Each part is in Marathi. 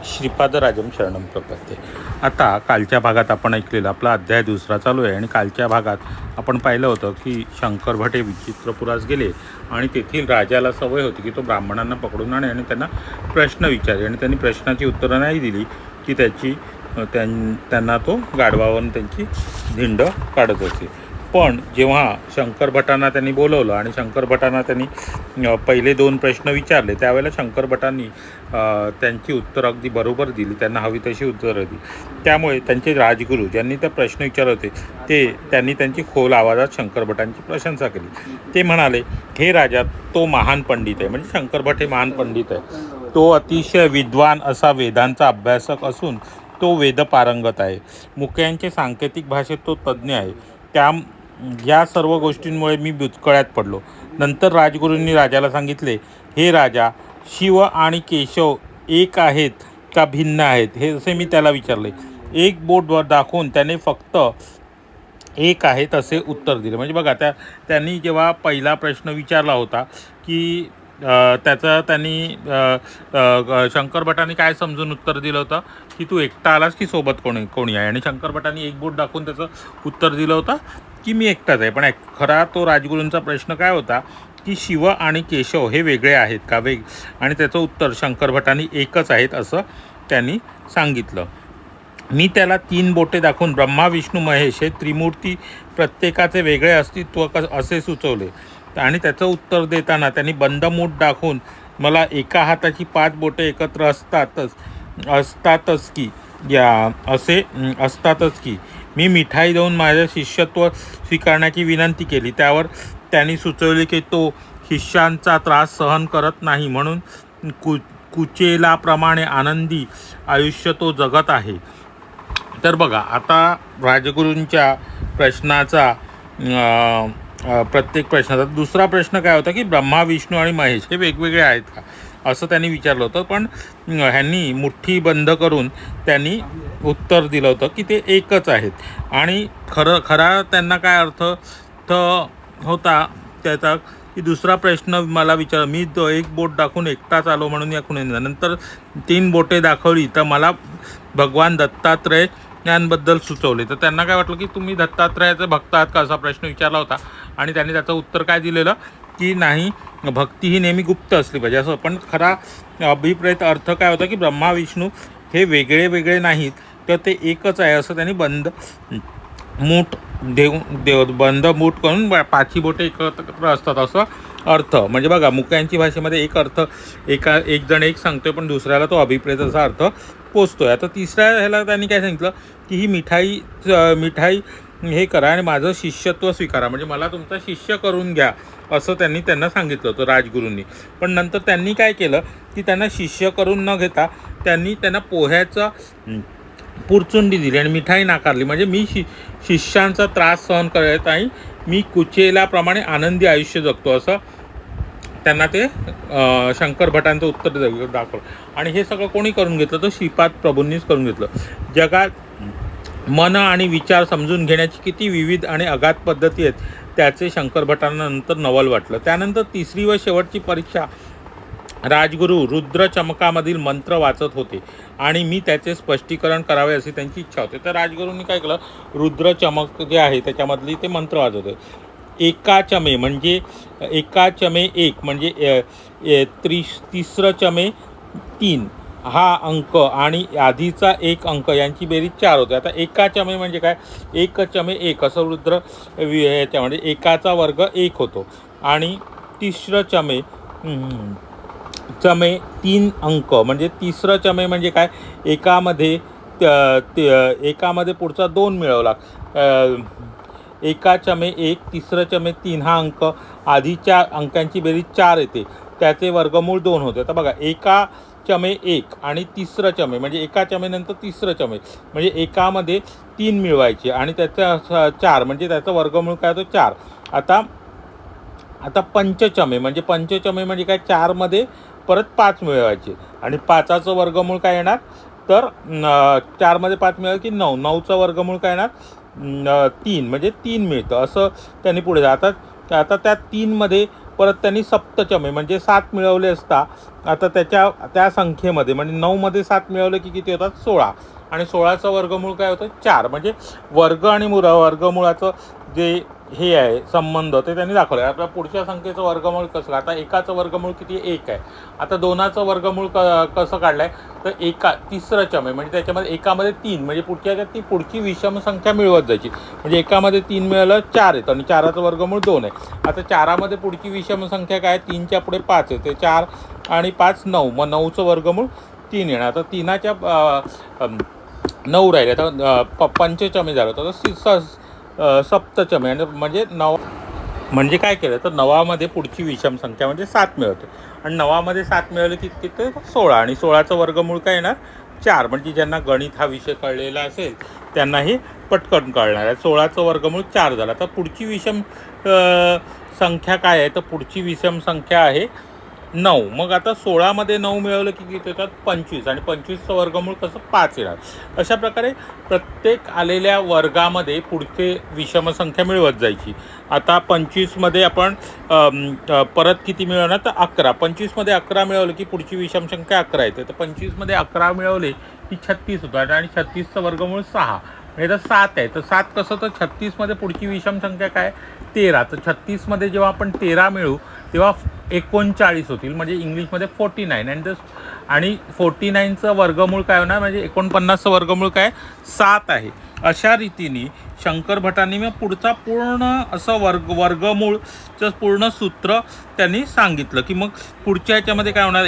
श्रीपादराजम शरणम प्रपत्ते. आता कालच्या भागात आपण ऐकलेलं आपला अध्याय दुसरा चालू आहे आणि कालच्या भागात आपण पाहिलं होतं की शंकर भटे विचित्रपुरास गेले आणि तेथील राजाला सवय होती की तो ब्राह्मणांना पकडून आणे आणि त्यांना प्रश्न विचारे आणि त्यांनी प्रश्नाची उत्तरं नाही दिली की त्यांना तो गाढवावरून त्यांची धिंड काढत असे. पण जेव्हा शंकर भटांना त्यांनी बोलवलं आणि शंकर भटांना त्यांनी पहिले 2 प्रश्न विचारले त्यावेळेला शंकर भटांनी त्यांची उत्तरं अगदी बरोबर दिली, त्यांना हवी तशी उत्तरं दिली. त्यामुळे त्यांचे राजगुरू ज्यांनी ते प्रश्न विचारले होते त्यांनी त्यांची खोल आवाजात शंकर भटांची प्रशंसा केली. ते म्हणाले, हे राजा, तो महान पंडित आहे. म्हणजे शंकर भट हे महान पंडित आहे. तो अतिशय विद्वान असा वेदांचा अभ्यासक असून तो वेदपारंगत आहे. मुक्यांचे सांकेतिक भाषेत तो तज्ज्ञ आहे. या सर्व गोष्टींमुळे मी बुचकळ्यात पडलो. नंतर राजगुरूंनी राजाला सांगितले, हे राजा, शिव आणि केशव एक आहेत का भिन्न आहेत, हे असे मी त्याला विचारले. एक बोट दाखवून त्याने फक्त एक आहेत असे उत्तर दिले. म्हणजे बघा, त्यांनी जेव्हा पहिला प्रश्न विचारला होता की त्याचं त्यांनी शंकर भटांनी काय समजून उत्तर दिलं होतं की तू एकटा आलास की सोबत कोणी आहे, आणि शंकर भटांनी एक बोट दाखवून त्याचं उत्तर दिलं होतं की मी एकटाच आहे. पण खरा तो राजगुरूंचा प्रश्न काय होता की शिव आणि केशव हे वेगळे आहेत का आणि त्याचं उत्तर शंकर भटांनी एकच आहेत असं त्यांनी सांगितलं. मी त्याला 3 बोटे दाखवून ब्रह्मा विष्णू महेश हे त्रिमूर्ती प्रत्येकाचे वेगळे अस्तित्व असे सुचवले आणि त्याचं उत्तर देताना त्यांनी बंदमूठ दाखवून मला एका हाताची 5 बोटे एकत्र असतातच की मी मिठाई देऊन माझे शिष्यत्व स्वीकारण्याची विनंती केली. त्यावर त्यांनी सुचवले की तो शिष्यांचा त्रास सहन करत नाही, म्हणून कुचेलाप्रमाणे आनंदी आयुष्य तो जगत आहे. तर बघा, आता राजगुरूंच्या प्रश्नाचा प्रत्येक प्रश्नाचा दुसरा प्रश्न काय होता की ब्रह्मा विष्णू आणि महेश हे वेगवेगळे आहेत का असं त्यांनी विचारलं होतं. पण ह्यांनी मुठ्ठी बंद करून त्यांनी उत्तर दिलं होतं की ते एकच आहेत. आणि खरा त्यांना काय अर्थ होता त्याचा की दुसरा प्रश्न मला विचार, मी तो एक बोट दाखवून एकटाच आलो म्हणून या कुणी नंतर 3 बोटे दाखवली तर मला भगवान दत्तात्रय यांबद्दल सुचवले. तर त्यांना काय वाटलं की तुम्ही दत्तात्रयाचे भक्त आहात का असा प्रश्न विचारला होता आणि त्यांनी त्याचं उत्तर काय दिलेलं की नाही, भक्ती ही नेहमी गुप्त असली पाहिजे असं. पण खरा अभिप्रेत अर्थ काय होता की ब्रह्मा विष्णू हे वेगळे नाहीत तर ते एकच आहे असं त्यांनी बंद मूठ करून 5 बोटे एकत्र असतात असं अर्थ. म्हणजे बघा, मुक्यांची भाषेमध्ये एक अर्थ एक जण एक सांगतोय पण दुसऱ्याला तो अभिप्रेत असा अर्थ पोचतोय. आता तिसऱ्या ह्याला त्यांनी काय सांगितलं की ही मिठाई हे करा आणि माझं शिष्यत्व स्वीकारा, म्हणजे मला तुमचा शिष्य करून घ्या असं त्यांना सांगितलं होतं राजगुरूंनी. पण नंतर त्यांनी काय केलं की त्यांना शिष्य करून न घेता त्यांना पोह्याचं पुरचुंडी दिली आणि मिठाई नाकारली. म्हणजे मी शिष्यांचा त्रास सहन करत नाही, मी कुचेलाप्रमाणे आनंदी आयुष्य जगतो असं त्यांना ते शंकर भटांचं उत्तर दाखवलं. आणि हे सगळं कोणी करून घेतलं तर श्रीपाद प्रभूंनीच करून घेतलं. जगात मन आणि विचार समजून घेण्याची किती विविध आणि अगाध पद्धती आहेत त्याचे शंकर भटांना नंतर नवल वाटलं. त्यानंतर तिसरी व शेवटची परीक्षा राजगुरू रुद्र चमकामधील मंत्र वाचत होते आणि मी त्याचे स्पष्टीकरण करावे अशी त्यांची इच्छा होती. तर राजगुरूंनी काय केलं, रुद्र चमक जे आहे त्याच्यामधली ते मंत्र वाचत होते. एकाचमे म्हणजे एकाचमे 1 म्हणजे तिसरं चमे 3 हा अंक आणि आधीचा 1 अंक यांची बेरीज 4 होते. आता एकाचमे म्हणजे काय, 1 चमे 1 असं रुद्र याच्यामध्ये एकाचा वर्ग 1 होतो आणि तिसरं चमे 3 अंक म्हणजे तिसरं चमे म्हणजे काय, एकामध्ये पुढचा 2 मिळवला. एका चमे 1 तिसरं चमे 3 हा अंक आधीच्या अंकांची बेरीज 4 येते, त्याचे वर्गमूळ 2 होते. आता बघा, एका चमे 1 आणि तिसरं चमे म्हणजे एका चमेनंतर तिसरं चमे म्हणजे एकामध्ये 3 मिळवायचे आणि त्याचा 4 म्हणजे त्याचं वर्गमूळ काय होतं 4. आता पंचचमे म्हणजे म्हणजे काय, 4मध्ये परत 5 मिळवायचे आणि 5चं वर्गमूळ काय येणार तर 4मध्ये 5 मिळालं की 9. 9चं वर्गमूळ काय येणार 3 म्हणजे 3 मिळतं असं त्यांनी पुढे. आता त्या 3मध्ये परत त्यांनी सप्तचमे म्हणजे 7 मिळवले असता आता त्या संख्येमध्ये म्हणजे 9मध्ये 7 मिळवले की किती होतात 16 आणि 16चं वर्गमूळ काय होतं 4 म्हणजे वर्ग आणि वर्गमूळाचं जे हे आहे संबंध ते त्यांनी दाखवलं. आता पुढच्या संख्येचं वर्गमूळ कसं, आता एकाचं वर्गमूळ किती 1 आहे. आता 2चं वर्गमूळ कसं काढलं आहे तर तिसरं चमे म्हणजे त्याच्यामध्ये एकामध्ये 3 म्हणजे ती पुढची विषम संख्या मिळवत जायची. म्हणजे एकामध्ये 3 मिळालं 4 येतं आणि 4चं वर्गमूळ 2 आहे. आता 4मध्ये पुढची विषम संख्या काय 3च्या पुढे 5 येते 4 आणि 5 9 मग 9चं वर्गमूळ 3 येणार. आता 3च्या 9 राहिले तर पंचचमे झालं तर सप्तचमे म्हणजे म्हणजे काय केलं तर 9मध्ये पुढची विषम संख्या म्हणजे 7 मिळवते आणि 9मध्ये 7 मिळवले की किती 16 आणि 16चं वर्गमूळ काय येणार 4 म्हणजे ज्यांना गणित हा विषय कळलेला असेल त्यांना हे पटकन कळणार आहे. 16चं वर्गमूळ 4 झाला. तर पुढची विषम संख्या काय आहे तर पुढची विषम संख्या आहे 9. मग आता 16मध्ये 9 मिळवलं की किती येतात 25 आणि 25चं वर्गमूळ कसं 5 येणार. अशा प्रकारे प्रत्येक आलेल्या वर्गामध्ये पुढचे विषम संख्या मिळवत जायची. आता 25मध्ये आपण परत किती मिळवणार तर 11. 25मध्ये 11 मिळवलं की पुढची विषम संख्या 11 येते. तर 25मध्ये 11 मिळवले की 36 होतात आणि 36चं वर्गमूळ 6 म्हणजे तर 7 आहे. तर 7 कसं तर 36मध्ये पुढची विषम संख्या काय 13. तर 36मध्ये जेव्हा आपण 13 मिळवू तेव्हा 39 होतील म्हणजे इंग्लिशमध्ये 49 आणि 49चं वर्गमूळ काय होणार म्हणजे 49चं वर्गमूळ काय 7 आहे. अशा रीतीने शंकर भटांनी मग पुढचा पूर्ण असं वर्गमूळचं पूर्ण सूत्र त्यांनी सांगितलं की मग पुढच्या ह्याच्यामध्ये काय होणार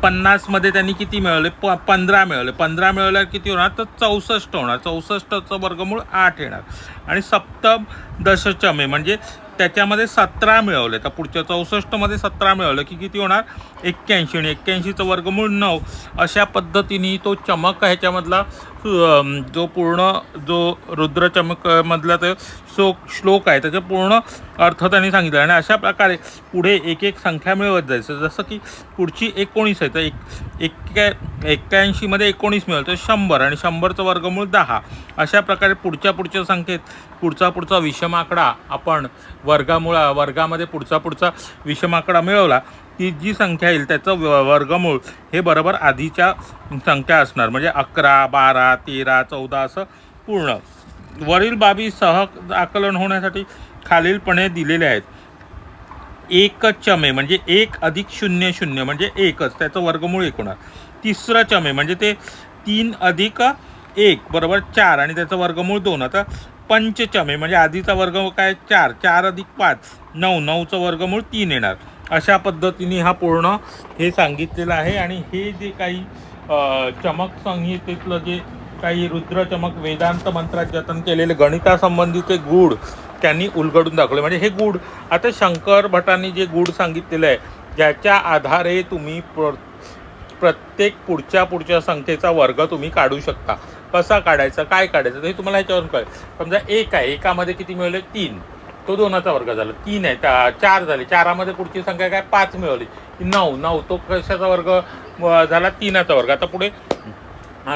50मध्ये त्यांनी किती मिळवले 15 मिळवले. 15 मिळवल्यावर किती होणार तर 64 होणार. 64चं वर्गमूळ 8 येणार आणि सप्तम दशचमे म्हणजे त्याच्यामध्ये 17 मिळवले. तर पुढच्या 64मध्ये 17 मिळवलं की किती होणार 81 आणि 81चं वर्गमूळ 9. अशा पद्धतीने तो चमक ह्याच्यामधला जो पूर्ण जो रुद्रचमकमधला तो श्लोक आहे त्याचा पूर्ण अर्थ त्यांनी सांगितला आणि अशा प्रकारे पुढे एक एक संख्या मिळवत जायचं. जसं की पुढची 19 आहे तर 81मध्ये 19 मिळवलं तर 100 आणि 100चं वर्गमूळ 10. अशा प्रकारे पुढच्या संख्येत पुढचा विषम आकडा आपण वर्गामध्ये पुढचा विषम आकडा मिळवला की जी संख्या येईल त्याचं वर्गमूळ हे बरोबर आधीच्या संख्या असणार म्हणजे 11 12 13 14 असं पूर्ण. वरील बाबी आकलन होण्यासाठी खालीलपणे दिलेले आहेत. एकचमे म्हणजे 1 अधिक 0 0 म्हणजे 1च त्याचं वर्गमूळ 1 होणार. तिसरं चमे म्हणजे ते 3 अधिक 1 बरोबर 4 आणि त्याचं वर्गमूळ 2. आता पंचचमे म्हणजे आधीचा वर्ग काय 4 4 अधिक 5 9 9चं वर्गमूळ 3 येणार. अशा पद्धतीने हा पूर्ण हे सांगितलेलं आहे आणि हे जे काही चमक संहितेतलं जे काही रुद्रचमक वेदांत मंत्रात जतन केलेले गणितासंबंधीचे गूढ त्यांनी उलगडून दाखवले. म्हणजे हे गूढ आता शंकर भटांनी जे गूढ सांगितलेलं आहे ज्याच्या आधारे तुम्ही प्रत्येक पुढच्या संख्येचा वर्ग तुम्ही काढू शकता. कसा काढायचा काय काढायचं हे तुम्हाला ह्याच्यावरून कळेल. समजा 1 आहे 1मध्ये किती मिळवले 3 तो 2चा वर्ग झाला. 3 आहे 4 झाले 4मध्ये पुढची संख्या काय 5 मिळवली 9 तो कशाचा वर्ग झाला 3चा वर्ग. आता पुढे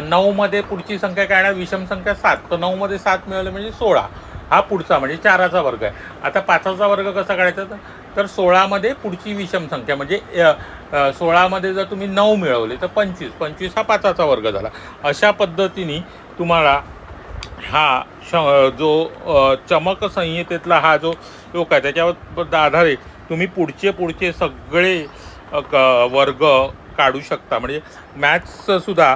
9मध्ये पुढची संख्या काय येणार विषम संख्या 7 तर 9मध्ये 7 मिळवले म्हणजे 16 हा पुढचा म्हणजे 4चा वर्ग आहे. आता 5चा वर्ग कसा काढायचा तर 16मध्ये पुढची विषम संख्या म्हणजे 16मध्ये जर तुम्ही 9 मिळवले तर 25 हा 5चा वर्ग झाला. अशा पद्धतीने तुम्हाला हा जो चमक संहितेतला हा जो श्लोक आहे त्याच्यावर आधारे तुम्ही पुढचे सगळे वर्ग काढू शकता. म्हणजे मॅथ्ससुद्धा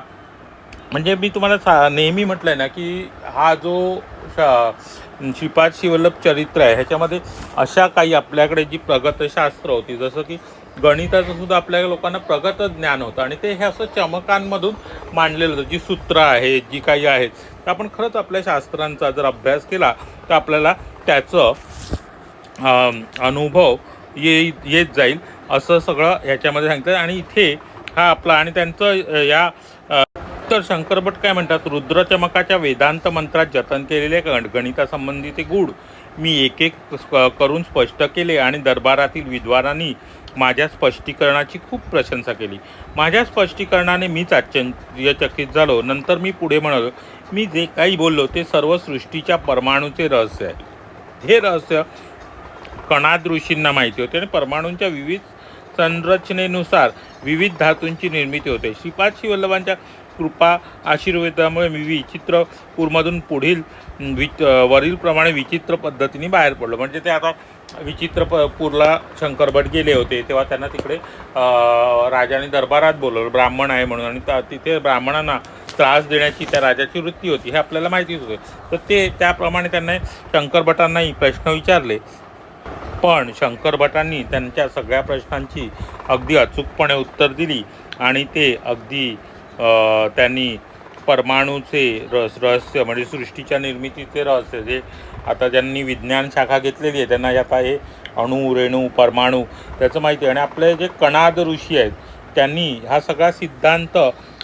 म्हणजे मी तुम्हाला नेहमी म्हटलं आहे ना की हा जो श्रीपाद शिवल्लभ चरित्र आहे ह्याच्यामध्ये अशा काही आपल्याकडे जी प्रगतशास्त्र होती जसं की गणिताचं सुद्धा आपल्या लोकांना प्रगत ज्ञान होतं आणि ते हे असं चमकांमधून मांडलेलं होतं. जी सूत्र आहेत जी काही आहेत तर आपण खरंच आपल्या शास्त्रांचा जर अभ्यास केला तर आपल्याला त्याचं अनुभव येत जाईल असं सगळं ह्याच्यामध्ये सांगतात. आणि इथे हा आपला आणि त्यांचं या तर शंकरभट काय म्हणतात रुद्रचमकाच्या वेदांत मंत्रात जतन केलेले गणितासंबंधीचे गूढ मी एक करून स्पष्ट केले आणि दरबारातील विद्वानांनी माझ्या स्पष्टीकरणाची खूप प्रशंसा केली. माझ्या स्पष्टीकरणाने मीच आश्चर्यचकित झालो. नंतर मी पुढे म्हणालो मी जे काही बोललो ते सर्व सृष्टीच्या परमाणूचे रहस्य आहे. हे रहस्य कणाद ऋषींना माहिती होते आणि परमाणूंच्या विविध संरचनेनुसार विविध धातूंची निर्मिती होते. श्रीपाद श्रीवल्लभांच्या कृपा आशीर्वादामुळे मी विचित्रपूरमधून पुढील वरीलप्रमाणे विचित्र पद्धतीने बाहेर पडलो. म्हणजे ते आता विचित्रपूरला शंकरभट गेले होते तेव्हा त्यांना तिकडे राजाने दरबारात बोलवलं, ब्राह्मण आहे म्हणून, आणि तिथे ब्राह्मणांना त्रास देण्याची त्या राजाची वृत्ती होती हे आपल्याला माहितीच होते. तर ते त्याप्रमाणे त्यांना शंकरभटांनाही प्रश्न विचारले, पण शंकरभटांनी त्यांच्या सगळ्या प्रश्नांची अगदी अचूकपणे उत्तर दिली आणि ते अगदी त्यांनी परमाणूचे रहस्य म्हणजे सृष्टीच्या निर्मितीचे रहस्य, जे आता ज्यांनी विज्ञान शाखा घेतलेली आहे त्यांना आता हे अणू, रेणू, परमाणू त्याचं माहिती आहे. आणि आपले जे कणाद ऋषी आहेत त्यांनी हा सगळा सिद्धांत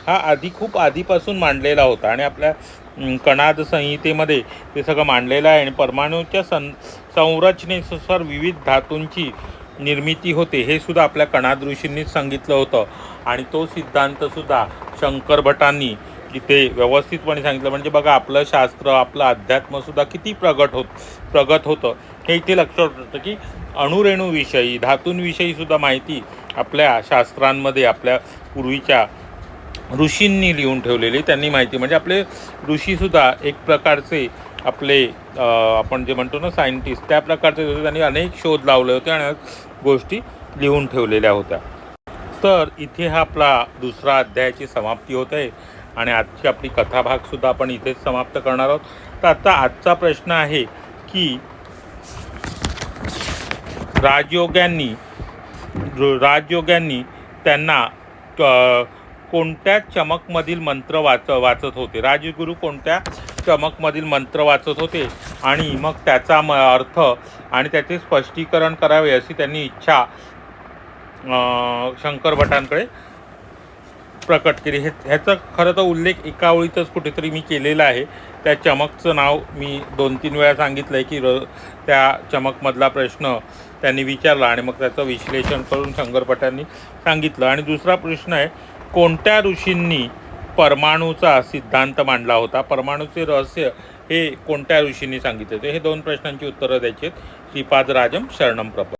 हा खूप आधीपासून मांडलेला होता आणि आपल्या कणाद संहितेमध्ये ते सगळं मांडलेलं आहे. आणि परमाणूच्या संरचनेनुसार विविध धातूंची निर्मिती होते हे सुद्धा आपल्या कणाद ऋषींनीच सांगितलं होतं. आणि तो सिद्धांतसुद्धा शंकरभटांनी इथे व्यवस्थितपणे सांगितलं. म्हणजे बघा, आपलं शास्त्र, आपलं अध्यात्मसुद्धा किती प्रगत होतं हे इथे लक्षात येतं की अणुरेणूविषयी, धातूंविषयीसुद्धा माहिती आपल्या शास्त्रांमध्ये आपल्या पूर्वीच्या ऋषींनी लिहून ठेवलेली त्यांनी माहिती. म्हणजे आपले ऋषीसुद्धा एक प्रकारचे आपले आपण जे म्हणतो ना सायंटिस्ट, त्या प्रकारचे होते. त्यांनी अनेक शोध लावले होते आणि गोष्टी लिहून ठेवलेल्या होत्या. तर इथे हा आपला दुसरा अध्यायाची समाप्ती होत आहे आणि आजची आपली कथाभागसुद्धा आपण इथेच समाप्त करणार आहोत. तर आता आजचा प्रश्न आहे की राजयोग्यांनी त्यांना कोणत्या चमकमधील मंत्र वाचत होते. राजगुरू कोणत्या चमकमधील मंत्र वाचत होते आणि मग त्याचा अर्थ आणि त्याचे स्पष्टीकरण करावे अशी त्यांनी इच्छा शंकरभटांकडे प्रकट केली. ह्याचा खरं तर उल्लेख एका ओळीतच कुठेतरी मी केलेला आहे. त्या चमकचं नाव मी 2-3 वेळा सांगितलं आहे की त्या चमकमधला प्रश्न त्यांनी विचारला आणि मग त्याचं विश्लेषण करून शंकरभटांनी सांगितलं. आणि दुसरा प्रश्न आहे, कोणत्या ऋषींनी परमाणूचा सिद्धांत मांडला होता, परमाणूचे रहस्य हे कोणत्या ऋषींनी सांगितले होते. हे 2 प्रश्नांची उत्तरं द्यायची आहेत. श्रीपाद राजम शरणम प्रपद्ये.